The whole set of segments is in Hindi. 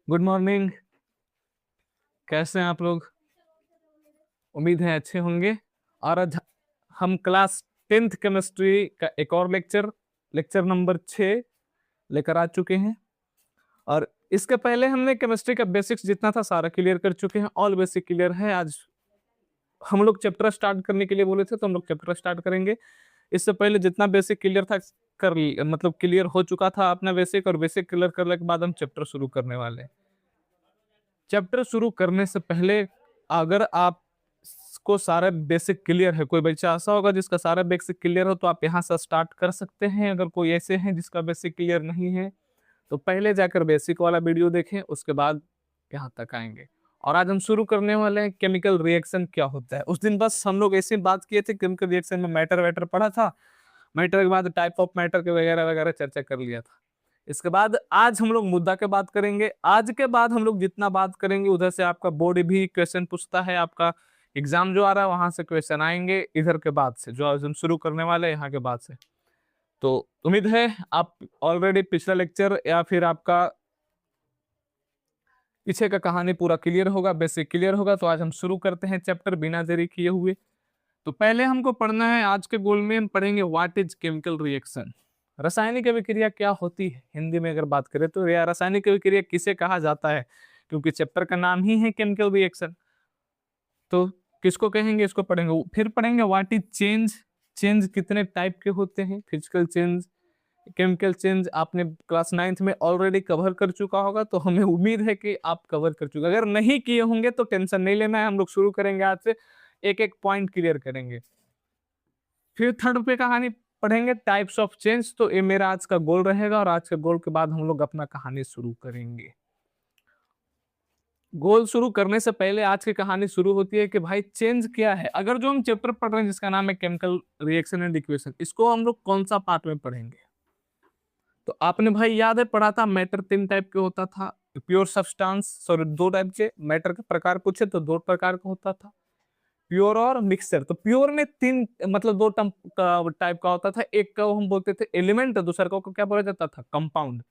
Good morning. कैसे हैं आप लोग? उम्मीद है अच्छे होंगे। और आज हम क्लास 10th केमिस्ट्री का एक और लेक्चर लेक्चर नंबर 6 लेकर आ चुके हैं। और इसके पहले हमने केमिस्ट्री का बेसिक्स जितना था सारा क्लियर कर चुके हैं। ऑल बेसिक क्लियर है। आज हम लोग चैप्टर स्टार्ट करने के लिए बोले थे तो हम लोग चैप्टर स्टार्ट करेंगे। इससे पहले जितना बेसिक क्लियर था मतलब क्लियर हो चुका था अपना बेसिक, और बेसिक क्लियर करने के बाद हम चैप्टर शुरू करने वाले हैं। चैप्टर शुरू करने से पहले अगर आप को सारा बेसिक क्लियर है, कोई बच्चा ऐसा होगा जिसका सारा बेसिक क्लियर हो तो आप यहाँ से स्टार्ट कर सकते हैं। अगर कोई ऐसे हैं जिसका बेसिक क्लियर नहीं है तो पहले जाकर बेसिक वाला वीडियो देखें, उसके बाद यहाँ तक आएंगे। और आज हम शुरू करने वाले हैं केमिकल रिएक्शन क्या होता है। उस दिन बस हम लोग ऐसी बात किए थे, केमिकल रिएक्शन में मैटर वैटर पढ़ा था, मैटर के बाद टाइप ऑफ मैटर के वगैरह वगैरह चर्चा कर लिया था। इसके बाद आज हम लोग मुद्दा के बात करेंगे। आज के बाद हम लोग जितना बात करेंगे उधर से आपका बोर्ड भी क्वेश्चन पूछता है, आपका एग्जाम जो आ रहा है वहां से क्वेश्चन आएंगे इधर के बाद से, जो आज हम शुरू करने वाले हैं यहाँ के बाद से। तो उम्मीद है आप ऑलरेडी पिछला लेक्चर या फिर आपका पीछे का कहानी पूरा क्लियर होगा, बेसिक क्लियर होगा। तो आज हम शुरू करते हैं चैप्टर बिना देरी किए हुए। तो पहले हमको पढ़ना है, आज के गोल में हम पढ़ेंगे व्हाट इज केमिकल रिएक्शन। रासायनिक अभिक्रिया क्या होती है, हिंदी में अगर बात करें तो रासायनिक अभिक्रिया किसे कहा जाता है, क्योंकि चैप्टर का नाम ही है केमिकल रिएक्शन। तो किसको कहेंगे, इसको पढ़ेंगे। फिर पढ़ेंगे व्हाट इज चेंज, चेंज कितने टाइप के होते हैं, फिजिकल चेंज, केमिकल चेंज आपने क्लास 9th में ऑलरेडी कवर कर चुका होगा, तो हमें उम्मीद है कि आप कवर कर चुके। अगर नहीं किए होंगे तो टेंशन नहीं लेना है, हम लोग शुरू करेंगे आज से, एक एक पॉइंट क्लियर करेंगे। फिर थर्ड पे कहानी पढ़ेंगे टाइप्स ऑफ चेंज। तो ये मेरा आज का गोल रहेगा, और आज के गोल के बाद हम लोग अपना कहानी शुरू करेंगे। गोल शुरू करने से पहले आज की कहानी शुरू होती है कि भाई चेंज क्या है। अगर जो हम चैप्टर पढ़ रहे हैं जिसका नाम है केमिकल रिएक्शन एंड इक्वेशन, इसको हम लोग कौन सा पार्ट में पढ़ेंगे? तो आपने भाई याद है पढ़ा था मैटर 3 टाइप के होता था, प्योर सब्सटेंस, सॉरी 2 टाइप के मैटर के प्रकार पूछे तो 2 प्रकार का होता था, प्योर और मिक्सचर। तो प्योर में 3 मतलब 2 टाइप का होता था। एक को हम बोलते थे एलिमेंट, दूसरा को क्या बोला जाता था, कंपाउंड।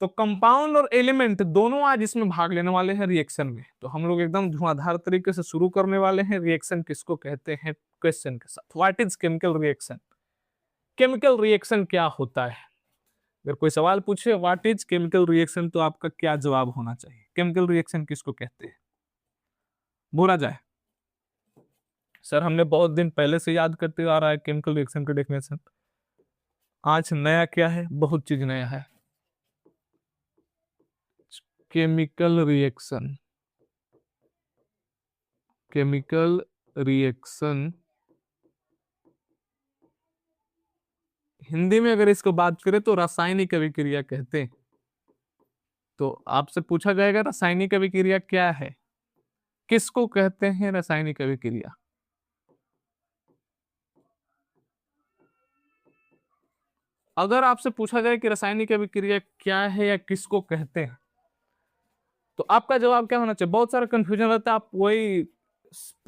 तो कंपाउंड और एलिमेंट दोनों आज इसमें भाग लेने वाले हैं रिएक्शन में। तो हम लोग एकदम धुआंधार तरीके से शुरू करने वाले हैं रिएक्शन किसको कहते हैं क्वेश्चन के साथ। What is chemical reaction, chemical reaction क्या होता है। अगर कोई सवाल पूछे व्हाट इज केमिकल रिएक्शन तो आपका क्या जवाब होना चाहिए? केमिकल रिएक्शन किसको कहते हैं बोला जाए? सर हमने बहुत दिन पहले से याद करते आ रहा है केमिकल रिएक्शन का डेफिनेशन। आज नया क्या है? बहुत चीज नया है। Chemical reaction, chemical reaction Hindi में अगर इसको बात करें तो रासायनिक अभिक्रिया कहते हैं। तो आपसे पूछा जाएगा रासायनिक अभिक्रिया क्या है, किसको कहते हैं रासायनिक अभिक्रिया? अगर आपसे पूछा जाए कि रासायनिक अभिक्रिया क्या है या किसको कहते हैं, तो आपका जवाब क्या होना चाहिए? बहुत सारा कंफ्यूजन रहता है। आप वही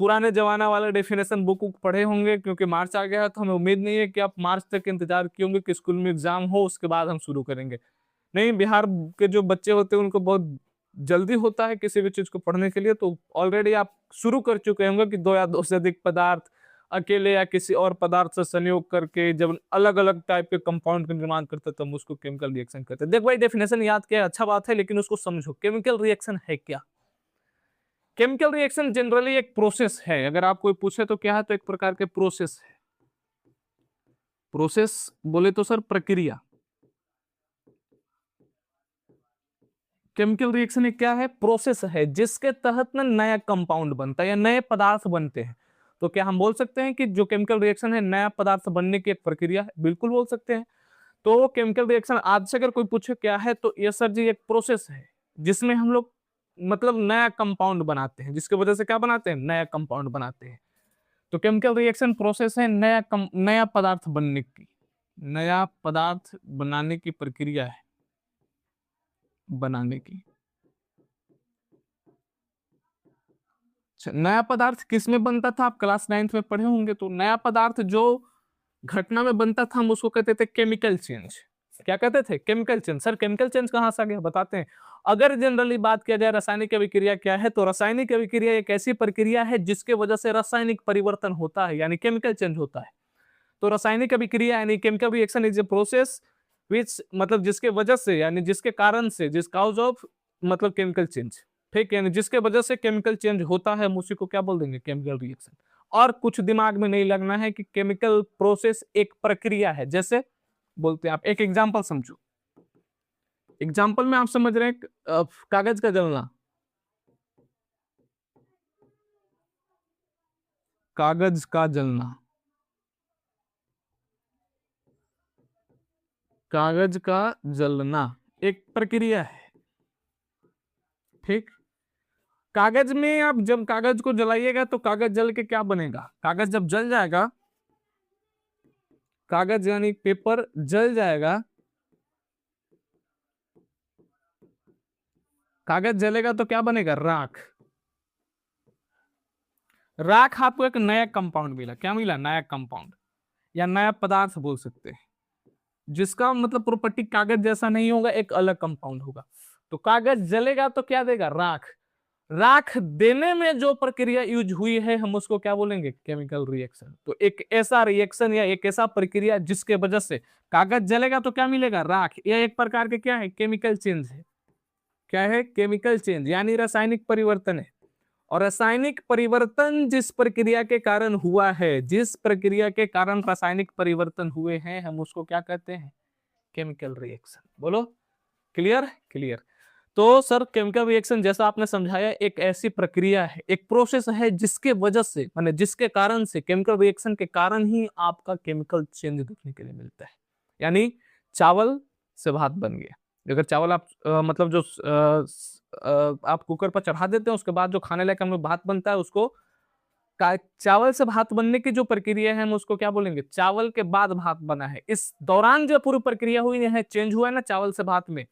पुराने जमाना वाला डेफिनेशन बुक पढ़े होंगे, क्योंकि मार्च आ गया है तो हमें उम्मीद नहीं है कि आप मार्च तक इंतजार किए होंगे कि स्कूल में एग्जाम हो उसके बाद हम शुरू करेंगे। नहीं, बिहार के जो बच्चे होते हैं उनको बहुत जल्दी होता है किसी भी चीज को पढ़ने के लिए। तो ऑलरेडी आप शुरू कर चुके होंगे कि 2 या 2 से अधिक पदार्थ अकेले या किसी और पदार्थ से संयोग करके जब अलग अलग टाइप के कंपाउंड का निर्माण करते हैं तो हम उसको केमिकल रिएक्शन कहते हैं। देख भाई डेफिनेशन याद किया अच्छा बात है, लेकिन उसको समझो केमिकल रिएक्शन है क्या। केमिकल रिएक्शन जनरली एक प्रोसेस है। अगर आप कोई पूछे तो क्या है, तो एक प्रकार के प्रोसेस है। प्रोसेस बोले तो सर प्रक्रिया। केमिकल रिएक्शन एक क्या है, प्रोसेस है जिसके तहत ना नया कंपाउंड बनता है या नए पदार्थ बनते हैं। तो क्या हम बोल सकते हैं कि जो केमिकल रिएक्शन है नया पदार्थ बनने की एक प्रक्रिया है? बिल्कुल बोल सकते हैं। तो केमिकल रिएक्शन आज से अगर कोई पूछे क्या है, तो ये सर जी एक प्रोसेस है जिसमें हम लोग मतलब नया कंपाउंड बनाते हैं, जिसकी वजह से क्या बनाते हैं, नया कंपाउंड बनाते हैं। तो केमिकल रिएक्शन प्रोसेस है नया पदार्थ बनने की, नया पदार्थ बनाने की प्रक्रिया है, बनाने की। अच्छा, नया पदार्थ किस में बनता था? आप क्लास 9th में पढ़े होंगे। तो नया पदार्थ जो घटना में बनता था हम उसको कहते थे केमिकल चेंज। क्या कहते थे? Chemical change. Sir chemical change कहां से आ गया, बताते हैं। अगर जनरली बात किया जाए रासायनिक अभिक्रिया क्या है, तो रासायनिक अभिक्रिया एक ऐसी प्रक्रिया है जिसके वजह से रासायनिक परिवर्तन होता है, यानी केमिकल चेंज होता है। तो रासायनिक अभिक्रिया यानी chemical reaction is a process which, मतलब जिसके वजह से, यानी जिसके कारण से, जिस काउज ऑफ, मतलब केमिकल चेंज, ठीक, यानी जिसके वजह से केमिकल चेंज होता है, हम उसी को क्या बोल देंगे? Chemical reaction. और कुछ दिमाग में नहीं लगना है कि केमिकल प्रोसेस एक प्रक्रिया है, जैसे बोलते हैं। आप एक एग्जांपल समझो। एग्जांपल में आप समझ रहे हैं कागज का जलना, कागज का जलना, कागज का जलना एक प्रक्रिया है, ठीक। कागज में आप जब कागज को जलाइएगा तो कागज जल के क्या बनेगा? कागज जब जल जाएगा, कागज यानी पेपर जल जाएगा, कागज जलेगा तो क्या बनेगा? राख। राख आपको एक नया कंपाउंड मिला, क्या मिला? नया कंपाउंड या नया पदार्थ बोल सकते हैं, जिसका मतलब प्रॉपर्टी कागज जैसा नहीं होगा, एक अलग कंपाउंड होगा। तो कागज जलेगा तो क्या देगा? राख। राख देने में जो प्रक्रिया यूज हुई है, हम उसको क्या बोलेंगे? Chemical reaction. तो एक ऐसा रिएक्शन या एक ऐसा प्रक्रिया जिसके वजह से कागज जलेगा तो क्या मिलेगा? राख। यह एक प्रकार के क्या है? केमिकल चेंज है। क्या है? केमिकल चेंज, यानी रासायनिक परिवर्तन है। और रासायनिक परिवर्तन जिस प्रक्रिया के कारण हुआ है, जिस प्रक्रिया के कारण रासायनिक परिवर्तन हुए हैं, हम उसको क्या कहते हैं? Chemical reaction. बोलो, क्लियर? क्लियर। तो सर केमिकल रिएक्शन जैसा आपने समझाया, एक ऐसी प्रक्रिया है, एक प्रोसेस है जिसके वजह से, माने जिसके कारण से, केमिकल रिएक्शन के कारण ही आपका केमिकल चेंज देखने के लिए मिलता है। यानी चावल से भात बन गया। अगर चावल आप मतलब जो आप कुकर पर चढ़ा देते हैं, उसके बाद जो खाने लायक हमें भात बनता है, उसको चावल से भात बनने की जो प्रक्रिया है, हम उसको क्या बोलेंगे? चावल के बाद भात बना है। इस दौरान जो पूरी प्रक्रिया हुई है, चेंज हुआ है ना चावल से भात में,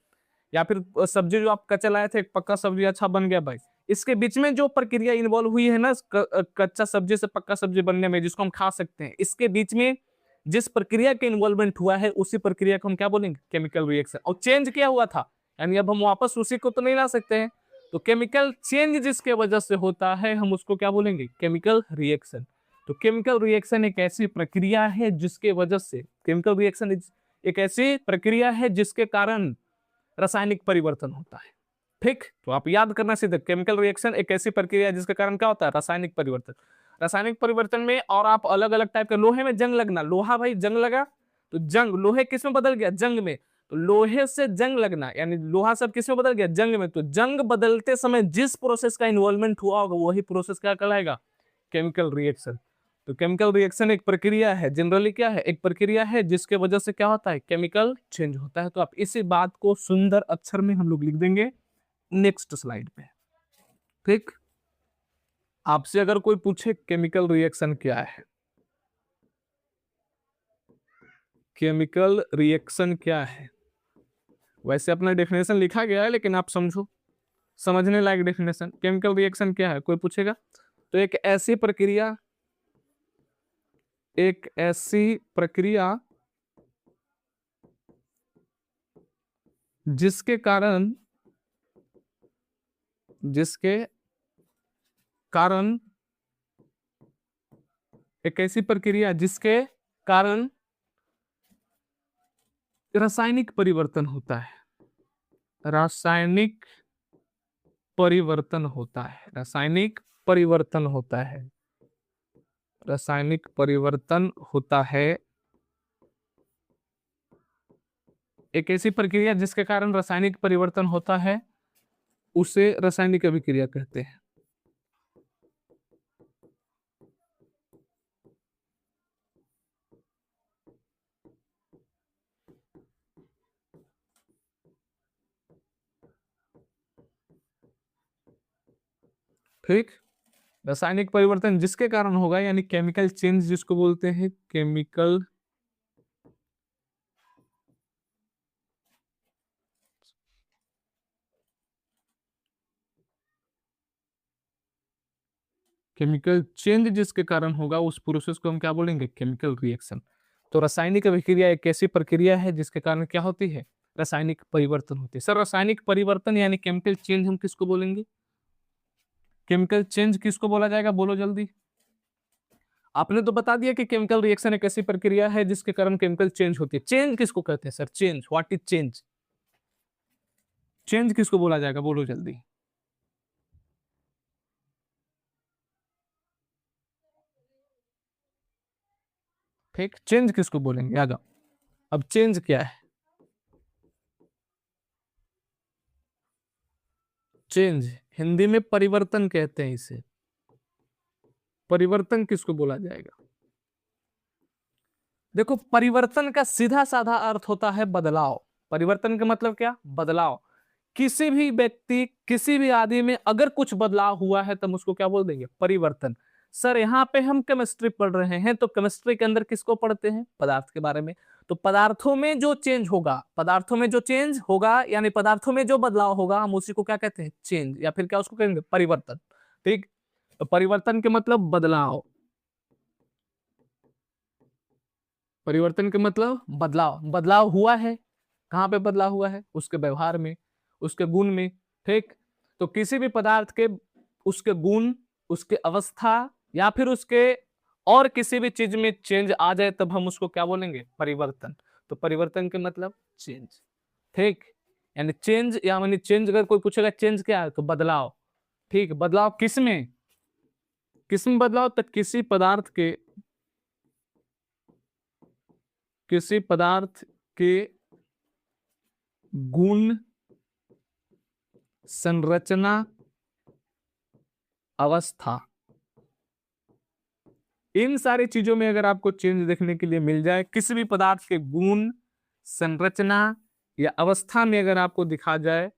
या फिर सब्जी जो आप कच्चा लाए थे, एक पक्का सब्जी अच्छा बन गया भाई, इसके बीच में जो प्रक्रिया इन्वॉल्व हुई है ना, कच्चा सब्जी से पक्का सब्जी बनने में, जिसको हम खा सकते हैं, इसके बीच में जिस प्रक्रिया का इन्वॉल्वमेंट हुआ है, उसी प्रक्रिया को हम क्या बोलेंगे? Chemical reaction. और चेंज क्या हुआ था, यानी अब हम वापस उसी को तो नहीं ला सकते हैं, तो केमिकल चेंज जिसके वजह से होता है, हम उसको क्या बोलेंगे? Chemical reaction. तो केमिकल रिएक्शन एक ऐसी प्रक्रिया है जिसके वजह से, केमिकल रिएक्शन एक ऐसी प्रक्रिया है जिसके कारण रासायनिक परिवर्तन होता है, ठीक। तो आप याद करना सीधे, केमिकल रिएक्शन एक ऐसी प्रक्रिया है जिसके कारण क्या होता है? रासायनिक परिवर्तन। रासायनिक परिवर्तन में और आप अलग अलग टाइप के, लोहे में जंग लगना, लोहा भाई जंग लगा, तो जंग लोहे किस में बदल गया? जंग में। तो लोहे से जंग लगना, यानी लोहा सब किस में बदल गया? जंग में। तो जंग बदलते समय जिस प्रोसेस का इन्वॉल्वमेंट हुआ होगा, वही प्रोसेस क्या कहलाएगा? Chemical reaction. तो केमिकल रिएक्शन एक प्रक्रिया है, जनरली क्या है? एक प्रक्रिया है जिसके वजह से क्या होता है? केमिकल चेंज होता है। तो आप इसी बात को सुंदर अक्षर में हम लोग लिख देंगे नेक्स्ट स्लाइड पे, ठीक। आपसे अगर कोई पूछे केमिकल रिएक्शन क्या है, केमिकल रिएक्शन क्या है, वैसे अपना डेफिनेशन लिखा गया है, लेकिन आप समझो, समझने लायक डेफिनेशन। केमिकल रिएक्शन क्या है, कोई पूछेगा तो एक ऐसी प्रक्रिया, एक ऐसी प्रक्रिया जिसके कारण, जिसके कारण, एक ऐसी प्रक्रिया जिसके कारण रासायनिक परिवर्तन होता है, रासायनिक परिवर्तन होता है, रासायनिक परिवर्तन होता है, रासायनिक परिवर्तन होता है। एक ऐसी प्रक्रिया जिसके कारण रासायनिक परिवर्तन होता है, उसे रासायनिक अभिक्रिया कहते हैं। ठीक। रासायनिक परिवर्तन जिसके कारण होगा, यानी केमिकल चेंज जिसको बोलते हैं, केमिकल केमिकल चेंज जिसके कारण होगा, उस प्रोसेस को हम क्या बोलेंगे? Chemical reaction. तो रासायनिक अभिक्रिया एक ऐसी प्रक्रिया है जिसके कारण क्या होती है, रासायनिक परिवर्तन होती है। सर रासायनिक परिवर्तन यानी केमिकल चेंज हम किसको बोलेंगे, केमिकल चेंज किसको बोला जाएगा, बोलो जल्दी। आपने तो बता दिया कि केमिकल रिएक्शन एक ऐसी प्रक्रिया है जिसके कारण केमिकल चेंज होती है। चेंज किसको कहते हैं sir, change, what is change, change किसको बोला जाएगा, बोलो जल्दी। ठीक, चेंज किसको बोलेंगे, आ जाओ। अब चेंज क्या है, चेंज हिंदी में परिवर्तन कहते हैं इसे, परिवर्तन किसको बोला जाएगा। देखो परिवर्तन का सीधा साधा अर्थ होता है बदलाव। परिवर्तन का मतलब क्या, बदलाव। किसी भी व्यक्ति, किसी भी आदमी में अगर कुछ बदलाव हुआ है तब उसको क्या बोल देंगे, परिवर्तन। सर यहाँ पे हम केमिस्ट्री पढ़ रहे हैं, तो केमिस्ट्री के अंदर किसको पढ़ते हैं, पदार्थ के बारे में। तो पदार्थों में जो चेंज होगा, पदार्थों में जो चेंज होगा यानी पदार्थों में जो बदलाव होगा, हम उसी को क्या कहते हैं, चेंज, या फिर क्या उसको कहेंगे, परिवर्तन। ठीक, तो परिवर्तन के मतलब बदलाव, परिवर्तन के मतलब बदलाव। बदलाव हुआ है, कहाँ पे बदलाव हुआ है, उसके व्यवहार में, उसके गुण में। ठीक, तो किसी भी पदार्थ के उसके गुण, उसके अवस्था, या फिर उसके और किसी भी चीज में चेंज आ जाए तब हम उसको क्या बोलेंगे, परिवर्तन। तो परिवर्तन के मतलब चेंज। ठीक, यानी चेंज, या यानी चेंज, अगर कोई पूछेगा चेंज क्या है तो बदलाव। ठीक, बदलाव किस में, किस में बदलाव, तो किसी पदार्थ के, किसी पदार्थ के गुण, संरचना, अवस्था, इन सारी चीजों में अगर आपको चेंज देखने के लिए मिल जाए, किसी भी पदार्थ के गुण, संरचना या अवस्था में अगर आपको दिखा जाए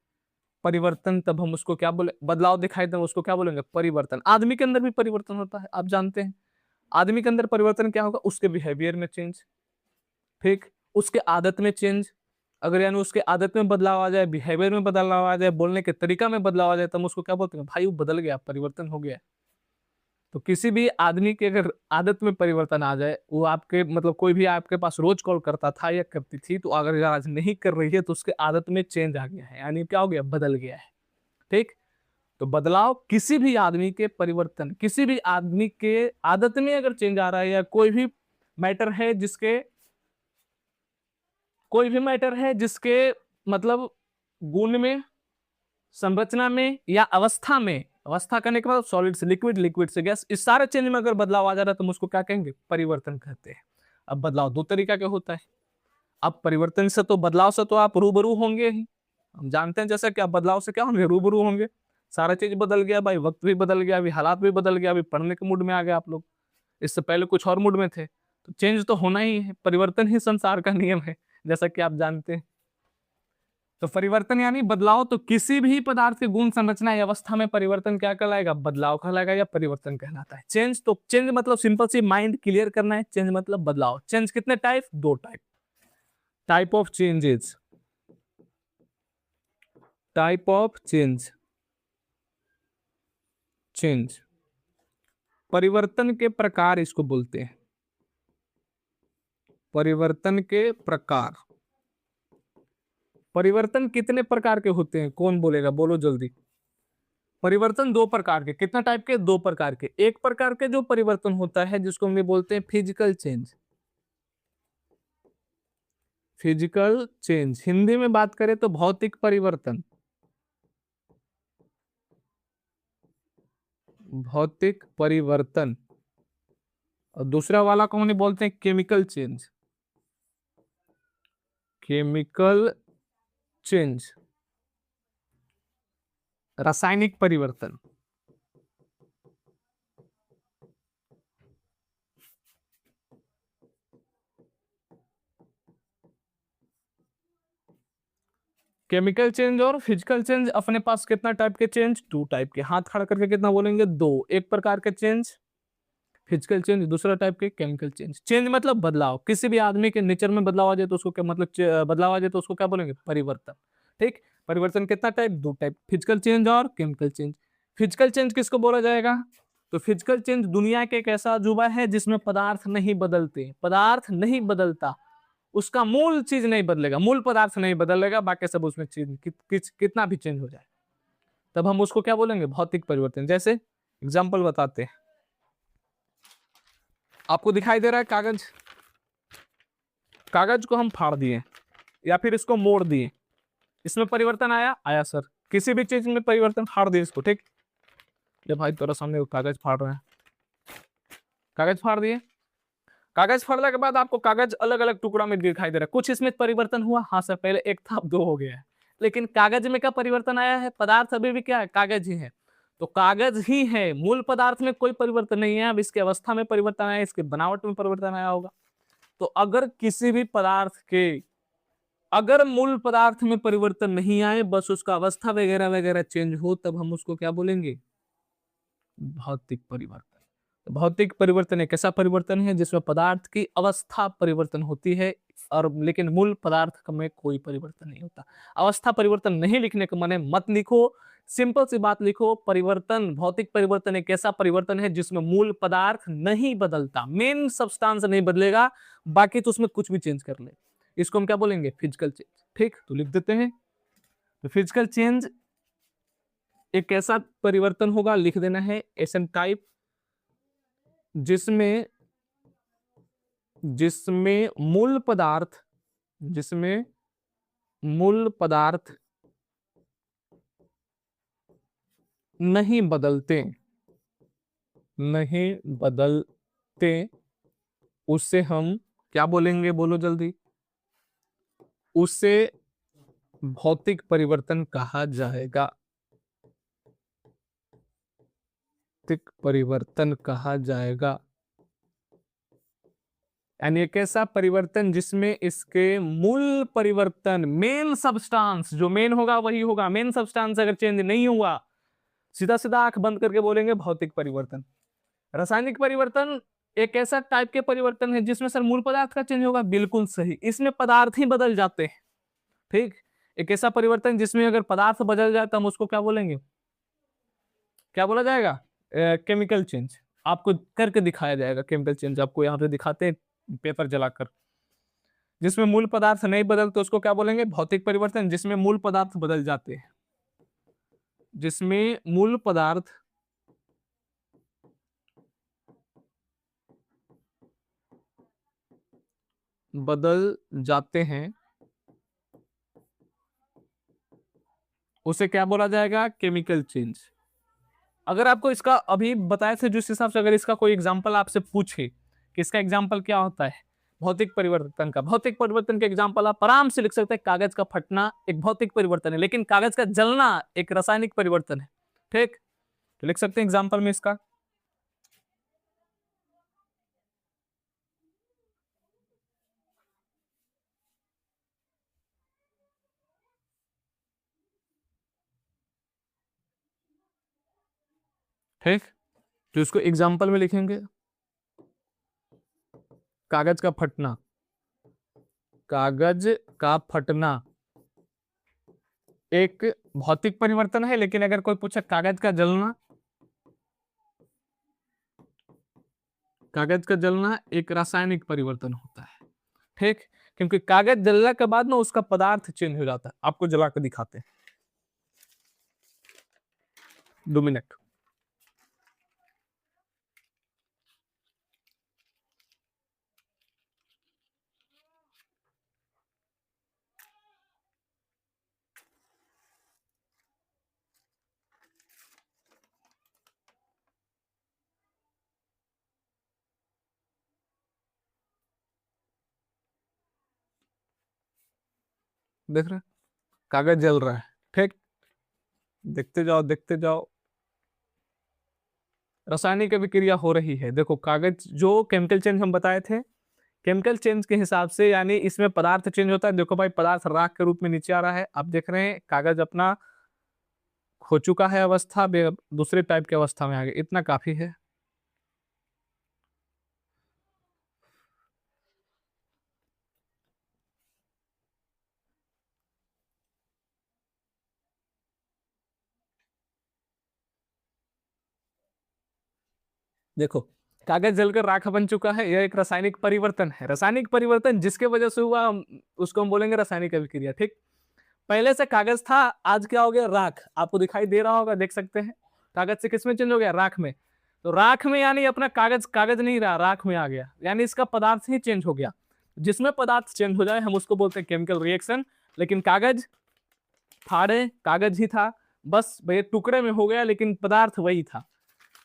परिवर्तन, तब हम उसको क्या बोले, बदलाव दिखाई दे उसको क्या बोलेंगे, परिवर्तन। आदमी के अंदर भी परिवर्तन होता है, आप जानते हैं। आदमी के अंदर परिवर्तन क्या होगा, उसके बिहेवियर में चेंज। ठीक, उसके आदत में चेंज। अगर यानी उसके आदत में बदलाव आ जाए, बिहेवियर में बदलाव आ जाए, बोलने के तरीका में बदलाव आ जाए, तब उसको क्या बोलते हैं, भाई वो बदल गया, परिवर्तन हो गया। तो किसी भी आदमी के अगर आदत में परिवर्तन आ जाए, वो आपके मतलब कोई भी आपके पास रोज कॉल करता था या करती थी, तो अगर आज नहीं कर रही है तो उसके आदत में चेंज आ गया है, यानी क्या हो गया, बदल गया है। ठीक, तो बदलाव किसी भी आदमी के, परिवर्तन किसी भी आदमी के आदत में अगर चेंज आ रहा है, या कोई भी मैटर है जिसके, कोई भी मैटर है जिसके मतलब गुण में, संरचना में या अवस्था में, अवस्था करने के बाद सॉलिड से लिक्विड, लिक्विड से गैस, इस सारे चेंज में अगर बदलाव आ जा रहा है तो हम उसको क्या कहेंगे, परिवर्तन कहते हैं। अब बदलाव दो तरीका के होता है। अब परिवर्तन से तो, बदलाव से तो आप रूबरू होंगे ही, हम जानते हैं, जैसा कि आप बदलाव से क्या होंगे, रूबरू होंगे। सारा चीज बदल गया भाई, वक्त भी बदल गया, अभी हालात भी बदल गया, अभी पढ़ने के मूड में आ गए आप लोग, इससे पहले कुछ और मूड में थे, तो चेंज तो होना ही है, परिवर्तन ही संसार का नियम है, जैसा कि आप जानते हैं। तो परिवर्तन यानी बदलाव, तो किसी भी पदार्थ के गुण, संरचना या अवस्था में परिवर्तन क्या कहलाएगा, बदलाव कहलाएगा या परिवर्तन कहलाता है। चेंज, तो चेंज मतलब सिंपल सी माइंड क्लियर करना है, चेंज मतलब बदलाव। चेंज कितने टाइप, दो type, type of changes, type of change, change, परिवर्तन के प्रकार इसको बोलते हैं, परिवर्तन के प्रकार। परिवर्तन कितने प्रकार के होते हैं, कौन बोलेगा, बोलो जल्दी। परिवर्तन दो प्रकार के, कितना टाइप के, दो प्रकार के। एक प्रकार के जो परिवर्तन होता है जिसको हम बोलते हैं physical change, physical change, Hindi में बात करें तो भौतिक परिवर्तन, भौतिक परिवर्तन। और दूसरा वाला कौन बोलते हैं, केमिकल चेंज, केमिकल चेंज, रासायनिक परिवर्तन। केमिकल चेंज और फिजिकल चेंज अपने पास कितना टाइप के चेंज, टू टाइप के। हाथ खड़ा करके कितना बोलेंगे, दो। एक प्रकार के चेंज फिजिकल चेंज, दूसरा टाइप के केमिकल चेंज। चेंज मतलब बदलाव, किसी भी आदमी के नेचर में बदलाव आ जाए तो उसको क्या मतलब, बदलाव आ जाए तो उसको क्या बोलेंगे, परिवर्तन। ठीक, परिवर्तन कितना टाइप, दो टाइप, फिजिकल चेंज और केमिकल चेंज। फिजिकल चेंज किसको बोला जाएगा, तो फिजिकल चेंज दुनिया के एक ऐसा अजूबा है जिसमें पदार्थ नहीं बदलते, पदार्थ नहीं बदलता, उसका मूल चीज नहीं बदलेगा, मूल पदार्थ नहीं बदलेगा, बाकी सब उसमें चीज कितना भी चेंज हो जाए, तब हम उसको क्या बोलेंगे, भौतिक परिवर्तन। जैसे एग्जाम्पल बताते हैं, आपको दिखाई दे रहा है कागज, कागज को हम फाड़ दिए या फिर इसको मोड़ दिए, इसमें परिवर्तन आया, आया सर। किसी भी चीज में परिवर्तन, फाड़ दिए इसको, ठीक, जब भाई तेरा सामने कागज फाड़ रहे हैं, कागज फाड़ दिए, कागज फाड़ने के बाद आपको कागज अलग अलग टुकड़ा में दिखाई दे रहा है, कुछ इसमें परिवर्तन हुआ, हाँ सर, पहले एक था अब दो हो गया है, लेकिन कागज में क्या परिवर्तन आया है, पदार्थ अभी भी क्या है, कागज ही है, तो कागज ही है, मूल पदार्थ में कोई परिवर्तन नहीं है। अब इसकी अवस्था में परिवर्तन आया, इसकी बनावट में परिवर्तन आया होगा। तो अगर किसी भी पदार्थ के, अगर मूल पदार्थ में परिवर्तन नहीं आए, बस उसका अवस्था वगैरह वगैरह चेंज हो, तब हम उसको क्या बोलेंगे, भौतिक परिवर्तन। तो भौतिक परिवर्तन एक ऐसा परिवर्तन है जिसमें पदार्थ की अवस्था परिवर्तन होती है, और लेकिन मूल पदार्थ में कोई परिवर्तन नहीं होता। अवस्था परिवर्तन नहीं लिखने का माने मत लिखो, सिंपल सी बात लिखो, परिवर्तन, भौतिक परिवर्तन एक ऐसा परिवर्तन है जिसमें मूल पदार्थ नहीं बदलता, मेन सब्सटेंस नहीं बदलेगा, बाकी तो उसमें कुछ भी चेंज कर ले, इसको हम क्या बोलेंगे, फिजिकल चेंज। ठीक, तो लिख देते हैं, तो फिजिकल चेंज एक ऐसा परिवर्तन होगा, लिख देना है एसन टाइप, जिसमें जिसमें मूल पदार्थ, जिसमें मूल पदार्थ नहीं बदलते, नहीं बदलते, उससे हम क्या बोलेंगे, बोलो जल्दी, उससे भौतिक परिवर्तन कहा जाएगा, भौतिक परिवर्तन कहा जाएगा। यानी एक ऐसा परिवर्तन जिसमें इसके मूल परिवर्तन, मेन सब्सटेंस जो मेन होगा वही होगा, मेन सब्सटेंस अगर चेंज नहीं हुआ, सीधा सीधा आंख बंद करके बोलेंगे भौतिक परिवर्तन। रासायनिक परिवर्तन एक ऐसा टाइप के परिवर्तन है जिसमें सर मूल पदार्थ का चेंज होगा, बिल्कुल सही, इसमें पदार्थ ही बदल जाते हैं। ठीक, एक ऐसा परिवर्तन जिसमें अगर पदार्थ बदल जाए तो हम उसको क्या बोलेंगे, क्या बोला जाएगा, केमिकल चेंज। आपको करके दिखाया जाएगा केमिकल चेंज, आपको यहाँ पे दिखाते हैं पेपर जलाकर। जिसमें मूल पदार्थ नहीं बदलते उसको क्या बोलेंगे, भौतिक परिवर्तन। जिसमें मूल पदार्थ बदल जाते हैं, जिसमें मूल पदार्थ बदल जाते हैं, उसे क्या बोला जाएगा, केमिकल चेंज। अगर आपको इसका अभी बताए थे जिस हिसाब से, अगर इसका कोई एग्जांपल आपसे पूछे कि इसका एग्जांपल क्या होता है भौतिक परिवर्तन का, भौतिक परिवर्तन के एग्जांपल आप आराम से लिख सकते हैं, कागज का फटना एक भौतिक परिवर्तन है, लेकिन कागज का जलना एक रासायनिक परिवर्तन है। ठीक, तो लिख सकते हैं एग्जाम्पल में इसका, ठीक, तो इसको एग्जाम्पल में लिखेंगे, कागज का फटना, कागज का फटना एक भौतिक परिवर्तन है, लेकिन अगर कोई पूछे कागज का जलना, कागज का जलना एक रासायनिक परिवर्तन होता है। ठीक, क्योंकि कागज जलने के बाद ना उसका पदार्थ चेंज हो जाता है। आपको जला कर दिखाते हैं, 2 मिनट। देख रहे हैं? कागज जल रहा है। ठीक, देखते जाओ देखते जाओ, रासायनिक अभिक्रिया हो रही है। देखो कागज, जो केमिकल चेंज हम बताए थे, केमिकल चेंज के हिसाब से यानी इसमें पदार्थ चेंज होता है। देखो भाई, पदार्थ राख के रूप में नीचे आ रहा है, आप देख रहे हैं कागज अपना हो चुका है अवस्था, दूसरे टाइप की अवस्था में आ गया, इतना काफी है। देखो, कागज जलकर राख बन चुका है, यह एक रासायनिक परिवर्तन है। रासायनिक परिवर्तन जिसके वजह से हुआ उसको हम बोलेंगे रासायनिक अभिक्रिया। ठीक, पहले से कागज था, आज क्या हो गया, राख। आपको दिखाई दे रहा होगा, देख सकते हैं, कागज से किसमें चेंज हो गया, राख में। तो राख में यानी अपना कागज कागज नहीं रहा, राख में आ गया, यानी इसका पदार्थ ही चेंज हो गया। जिसमें पदार्थ चेंज हो जाए हम उसको बोलते हैं केमिकल रिएक्शन। लेकिन कागज फाड़े, कागज ही था, बस भाई टुकड़े में हो गया, लेकिन पदार्थ वही था।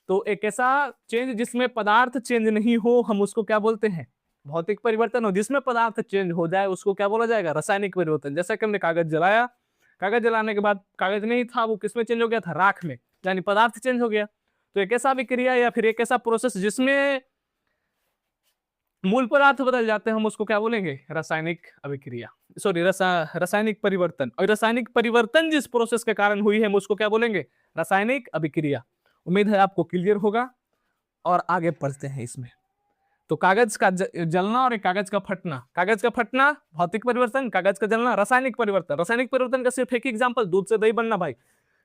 तो एक ऐसा चेंज जिसमें पदार्थ चेंज नहीं हो, हम उसको क्या बोलते हैं, भौतिक परिवर्तन। हो जिसमें पदार्थ चेंज हो जाए उसको क्या बोला जाएगा, रासायनिक परिवर्तन। जैसा कि हमने कागज जलाया, कागज जलाने के बाद कागज नहीं था, वो किसमें चेंज हो गया था, राख में, यानी पदार्थ चेंज हो गया। तो एक ऐसा विक्रिया या फिर एक ऐसा प्रोसेस जिसमें मूल पदार्थ बदल जाते हैं, हम उसको क्या बोलेंगे, रासायनिक अभिक्रिया, सॉरी रासायनिक परिवर्तन। और रासायनिक परिवर्तन जिस प्रोसेस के कारण हुई है हम उसको क्या बोलेंगे, रासायनिक अभिक्रिया। उम्मीद है आपको क्लियर होगा और आगे पढ़ते हैं इसमें। तो कागज का जलना और एक कागज का फटना, कागज का फटना भौतिक परिवर्तन, कागज का जलना रासायनिक परिवर्तन। रासायनिक परिवर्तन का सिर्फ एक एग्जांपल, दूध से दही बनना। भाई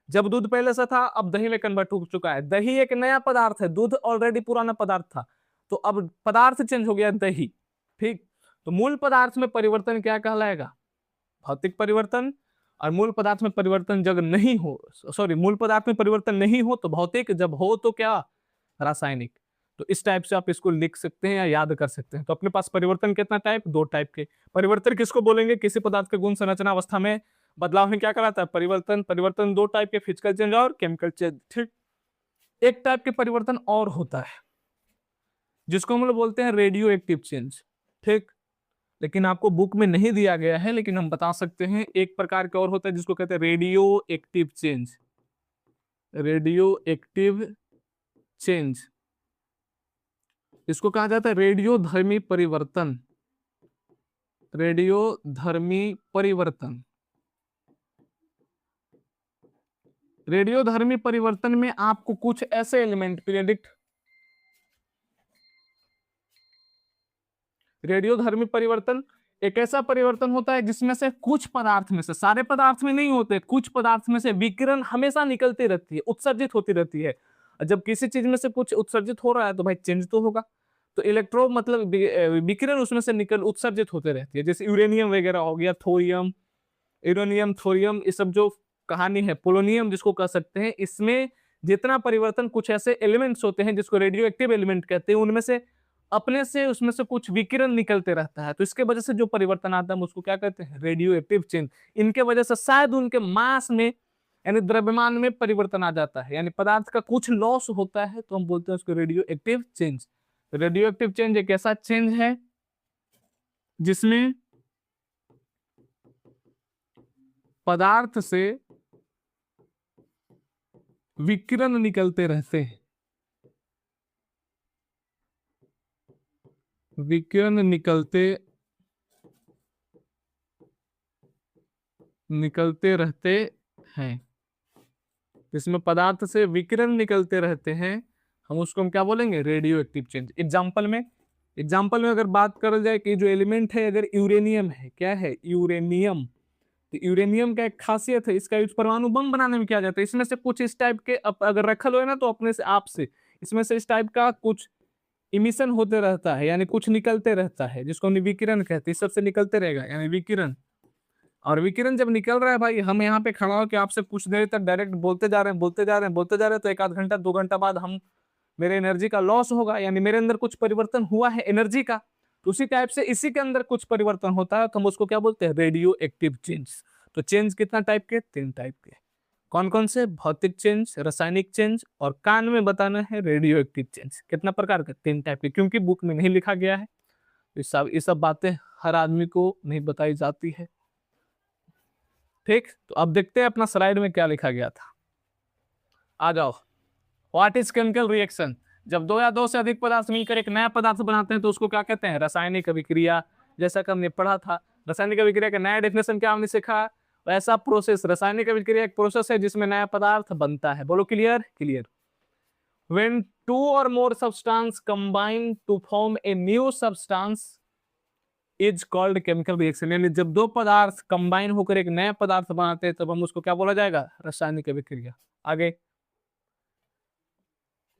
जब दूध पहले से था, अब दही में कन्वर्ट हो चुका है। दही एक नया पदार्थ है, दूध ऑलरेडी पुराना पदार्थ था, तो अब पदार्थ चेंज हो गया, दही। ठीक, तो मूल पदार्थ में परिवर्तन क्या कहलाएगा, भौतिक परिवर्तन। और मूल पदार्थ में परिवर्तन जब नहीं हो, सॉरी मूल पदार्थ में परिवर्तन नहीं हो तो भौतिक, जब हो तो क्या, रासायनिक। तो इस टाइप से आप इसको लिख सकते हैं या याद कर सकते हैं। तो अपने पास परिवर्तन कितना टाइप, दो टाइप के। परिवर्तन किसको बोलेंगे, किसी पदार्थ के गुण संरचना अवस्था में बदलाव में क्या कराता है, परिवर्तन। परिवर्तन दो टाइप के, फिजिकल चेंज और केमिकल चेंज। ठीक, एक टाइप के परिवर्तन और होता है जिसको हम लोग बोलते हैं रेडियो एक्टिव चेंज। ठीक, लेकिन आपको बुक में नहीं दिया गया है, लेकिन हम बता सकते हैं, एक प्रकार का और होता है जिसको कहते हैं radio active change. Radio active change, इसको कहा जाता है रेडियो धर्मी परिवर्तन। रेडियो धर्मी परिवर्तन, रेडियो धर्मी परिवर्तन में आपको कुछ ऐसे एलिमेंट प्रेडिक्ट, रेडियो धर्मी परिवर्तन एक ऐसा परिवर्तन होता है जिसमें से कुछ पदार्थ में से, सारे पदार्थ में नहीं होते, कुछ पदार्थ में से विकिरण हमेशा निकलती रहती है, उत्सर्जित होती रहती है। जब किसी चीज में से कुछ उत्सर्जित हो रहा है तो भाई चेंज तो होगा। तो इलेक्ट्रो मतलब विकिरण उसमें से निकल उत्सर्जित होते रहती है। जैसे यूरेनियम वगैरह हो गया, थोरियम, यूरेनियम, थोरियम, ये सब जो कहानी है, पोलोनियम जिसको कह सकते हैं, इसमें जितना परिवर्तन, कुछ ऐसे एलिमेंट्स होते हैं जिसको रेडियो एक्टिव एलिमेंट कहते हैं, उनमें से अपने से उसमें से कुछ विकिरण निकलते रहता है। तो इसके वजह से जो परिवर्तन आता है हम उसको क्या कहते हैं, रेडियो एक्टिव चेंज। इनके वजह से शायद उनके मास में यानी द्रव्यमान में परिवर्तन आ जाता है, यानी पदार्थ का कुछ लॉस होता है, तो हम बोलते हैं उसको radio active change. Radio active change एक ऐसा चेंज है जिसमें पदार्थ से विकिरण निकलते रहते हैं, विकिरण निकलते रहते हैं। जिसमें पदार्थ से विकिरण निकलते रहते हैं, हम उसको हम क्या बोलेंगे, रेडियो एक्टिव चेंज। एग्जाम्पल में अगर बात कर जाए कि जो एलिमेंट है, अगर यूरेनियम है, क्या है यूरेनियम, तो यूरेनियम का एक खासियत है, इसका यूज परमाणु बम बनाने में किया जाता है। इसमें से कुछ इस टाइप के अगर रखल हो ना, तो अपने से आप से इसमें से इस टाइप का कुछ इमिशन होते रहता है, यानी कुछ निकलते रहता है, जिसको हम विकिरण कहते हैं। इस सबसे निकलते रहेगा, यानी विकिरण। और विकिरण जब निकल रहा है भाई, हम यहाँ पे खड़ा होकर आपसे कुछ देर तक डायरेक्ट बोलते जा रहे हैं, तो एक आध घंटा 2 घंटा बाद हम मेरे एनर्जी का लॉस होगा, यानी मेरे अंदर कुछ परिवर्तन हुआ है एनर्जी का। तो उसी टाइप से इसी के अंदर कुछ परिवर्तन होता है, तो हम उसको क्या बोलते हैं, रेडियो एक्टिव चेंज। तो चेंज कितना टाइप के, 3 टाइप के। कौन कौन से, भौतिक चेंज, रासायनिक चेंज, और कान में बताना है रेडियो एक्टिव चेंज। कितना प्रकार का, 3 टाइप के, क्योंकि बुक में नहीं लिखा गया है। ये सब बातें हर आदमी को नहीं बताई जाती है। ठीक, तो अब देखते हैं अपना स्लाइड में क्या लिखा गया था। आ जाओ। What is chemical reaction? जब 2 या 2 से अधिक पदार्थ मिलकर एक नया पदार्थ बनाते हैं तो उसको क्या कहते हैं, रासायनिक अभिक्रिया। जैसा कि हमने पढ़ा था, रासायनिक अभिक्रिया का नया डेफिनेशन क्या हमने सीखा, ऐसा प्रोसेस, रासायनिक अभिक्रिया एक प्रोसेस है जिसमें नया पदार्थ बनता है। बोलो clear, clear. When 2 or more substance combine to form a new substance is called chemical reaction। यानी जब 2 पदार्थ कंबाइन होकर एक नया पदार्थ बनाते हैं तब हम उसको क्या बोला जाएगा, रासायनिक अभिक्रिया। आगे,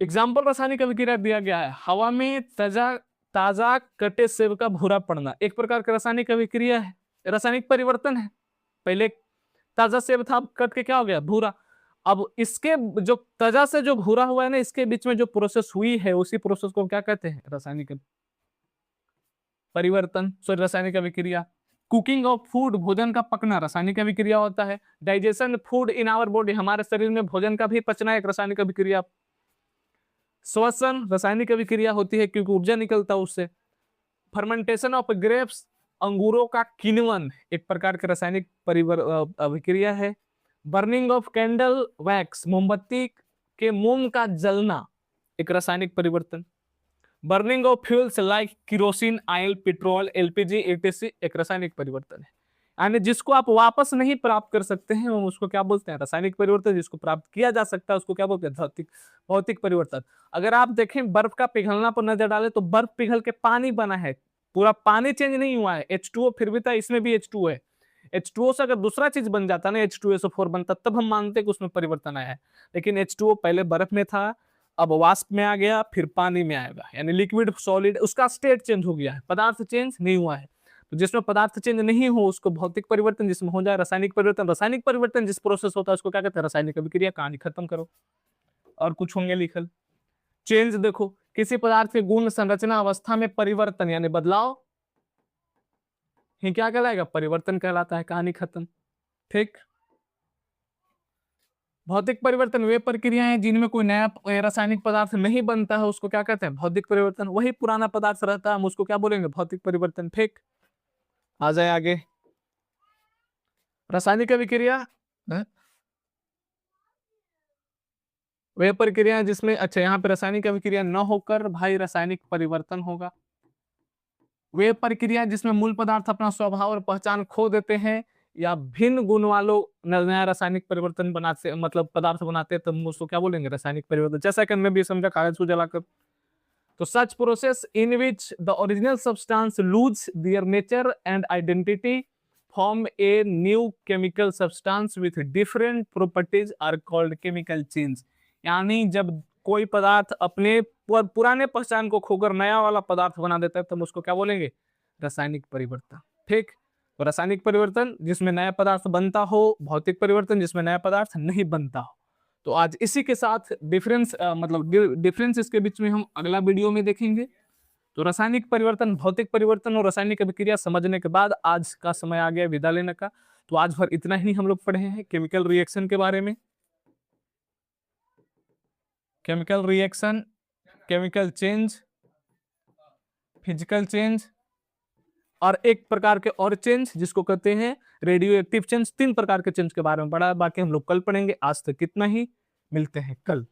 एग्जाम्पल रासायनिक अभिक्रिया दिया गया है, हवा में ताजा कटे सेब का भूरा पड़ना एक प्रकार का रासायनिक अभिक्रिया है, रासायनिक परिवर्तन है। पहले ताजा सेब था, अब कट के क्या हो गया, भूरा। अब इसके जो ताजा से जो भूरा हुआ है ना, इसके बीच में जो प्रोसेस हुई है उसी प्रोसेस को क्या कहते हैं, रासायनिक परिवर्तन, सॉरी रासायनिक अभिक्रिया। कुकिंग ऑफ फूड, भोजन का पकना रासायनिक अभिक्रिया होता है। Digestion food in our body, हमारे शरीर में भोजन का भी पचना एक रासायनिक अभिक्रिया। श्वसन रासायनिक अभिक्रिया होती है क्योंकि ऊर्जा निकलता है उससे। फर्मेंटेशन ऑफ ग्रेप्स, अंगूरों का किण्वन एक प्रकार की रासायनिक अभिक्रिया है। बर्निंग ऑफ कैंडल वैक्स, मोमबत्ती के मोम का जलना एक रासायनिक परिवर्तन। Burning of fuels like kerosene, oil, petrol, LPG, ATC एक रासायनिक परिवर्तन है। यानी जिसको आप वापस नहीं प्राप्त कर सकते हैं हम उसको क्या बोलते हैं, रासायनिक परिवर्तन। जिसको प्राप्त किया जा सकता है उसको क्या बोलते हैं, भौतिक परिवर्तन। अगर आप देखें बर्फ का पिघलना पर नजर डालें तो बर्फ पिघल के पानी बना है, पूरा पानी चेंज नहीं हुआ है। H2O फिर भी था, इसमें भी H2O है। H2O से अगर दूसरा चीज बन जाता ना, H2SO4 बनता, तब हम मानते कि उसमें परिवर्तन आया है। लेकिन H2O पहले बर्फ में था, अब वाष्प में आ गया, फिर पानी में आएगा, यानी लिक्विड सॉलिड, उसका स्टेट चेंज हो गया है, पदार्थ चेंज नहीं हुआ है। तो जिसमें पदार्थ चेंज नहीं हो उसको भौतिक परिवर्तन, जिसमें हो जाए रासायनिक परिवर्तन। रासायनिक परिवर्तन जिस प्रोसेस होता है उसको क्या कहते हैं, रासायनिक अभिक्रिया। कहानी खत्म करो, और कुछ होंगे लिखल। चेंज देखो, किसी पदार्थ के गुण, संरचना, अवस्था में परिवर्तन यानी बदलाव ही क्या कहलाएगा, परिवर्तन कहलाता है। कहानी खत्म, ठीक। भौतिक परिवर्तन वे प्रक्रियाएं जिनमें कोई नया रासायनिक पदार्थ नहीं बनता है उसको क्या कहते हैं, भौतिक परिवर्तन। वही पुराना पदार्थ रहता है हम उसको क्या बोलेंगे, भौतिक परिवर्तन, ठीक। आ जाए आगे, रासायनिक अभिक्रिया वे प्रक्रियाएं जिसमें, अच्छा यहाँ पे रासायनिक अभिक्रिया न होकर भाई रासायनिक परिवर्तन होगा। वे प्रक्रिया जिसमें मूल पदार्थ अपना स्वभाव और पहचान खो देते हैं या भिन्न गुण वालों नया रासायनिक परिवर्तन बनाते, मतलब पदार्थ बनाते हैं, तब उसको क्या बोलेंगे, रासायनिक परिवर्तन। जैसा कि हमने भी समझा कागज को जलाकर। तो such process in which the original substance lose their nature and identity, form a new chemical substance with different properties are called chemical change. यानी जब कोई पदार्थ अपने पुराने पहचान को खोकर नया वाला पदार्थ बना देता है तब उसको क्या बोलेंगे, रासायनिक परिवर्तन, ठीक। तो रासायनिक परिवर्तन जिसमें नया पदार्थ बनता हो, भौतिक परिवर्तन जिसमें नया पदार्थ नहीं बनता हो। तो आज इसी के साथ डिफरेंस मतलब डिफरेंस इसके बीच में हम अगला वीडियो में देखेंगे। तो रासायनिक परिवर्तन, भौतिक परिवर्तन और रासायनिक अभिक्रिया समझने के बाद आज का समय आ गया विदा लेने का। तो आज भर इतना ही हम लोग पढ़े हैं केमिकल रिएक्शन के बारे में, chemical reaction, chemical change, physical change और एक प्रकार के और चेंज जिसको कहते हैं रेडियो एक्टिव चेंज। 3 प्रकार के चेंज के बारे में पढ़ा, बाकी हम लोग कल पढ़ेंगे। आज तक इतना ही, मिलते हैं कल।